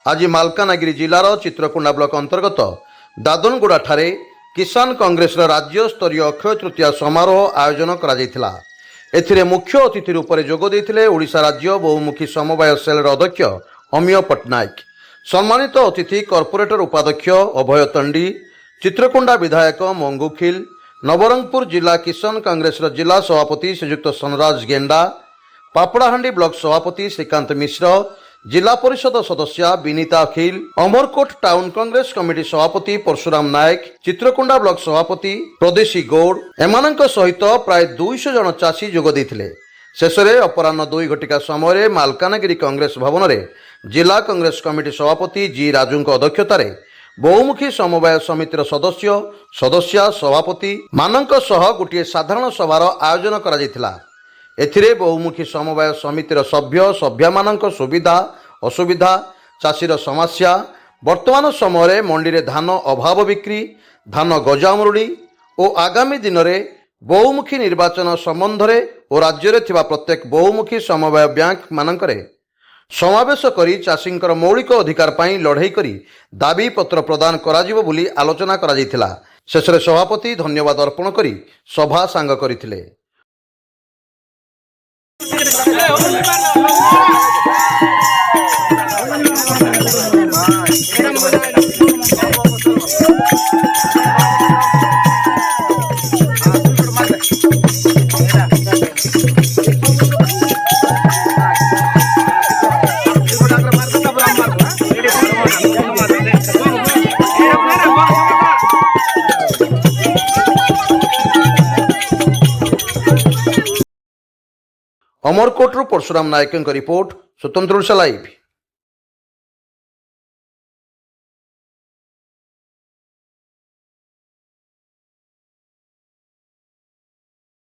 आज मालकानगिरी जिलार चित्रकोंडा ब्लॉक अंतर्गत दादनगुड़ा ठारे किसान कांग्रेस राज्य स्तरीय अक्षय तृतीया समारोह आयोजन करा। एथिरे मुख्य अतिथि रूप में जोग देइथिले ओडिशा राज्य बहुमुखी समवाय सेल अध्यक्ष अमीय पट्टनायक। सम्मानित अतिथि कॉर्पोरेटर उपाध्यक्ष अभय तंडी, चित्रकोंडा विधायक मंगुखिल, नवरंगपुर जिला किसान कांग्रेस जिला सभापति श्रीयुक्त सनराज गेंडा, पापड़ाहांडी ब्लॉक सभापति श्रीकांत मिश्र, जिला परिषद सदस्य विनीता अखिल, अमरकोट टाउन कांग्रेस कमिटी सभापति परशुराम नायक, चित्रकोंडा ब्लॉक सभापति प्रदेशी गौड़ एमानंक सहित प्राय 200 जन चाषी जोग देइथिले। शेषरे अपराह्न 2 घटिका समय मालकानगिरी कांग्रेस भवन में जिला कांग्रेस कमिटी सभापति जी राजू अध्यक्षतार बहुमुखी समवाय समितिर सदस्य सभापति मानक सह गोटे साधारण सभार आयोजन करा। एथिरे बहुमुखी समवाय समितिर सभ्य मानक सुविधा असुविधा, चाषीर समस्या, वर्तमान समय मंडी रे धान अभाव बिक्री, धान गजामरुड़ी और आगामी दिन में बहुमुखी निर्वाचन संबंध में और राज्य में थिबा प्रत्येक बहुमुखी समवाय बैंक मानकरे समावेश करी चाषींकर मौलिक अधिकार पाई लड़ाई करी दाबी पत्र प्रदान कराजिबो बोली आलोचना करा जायतिला। शेषरे सभापति धन्यवाद अर्पण करी सभा सांग करिथिले। अमरकोट परशुराम नायक रिपोर्ट स्वतंत्र ओडिशा लाइव।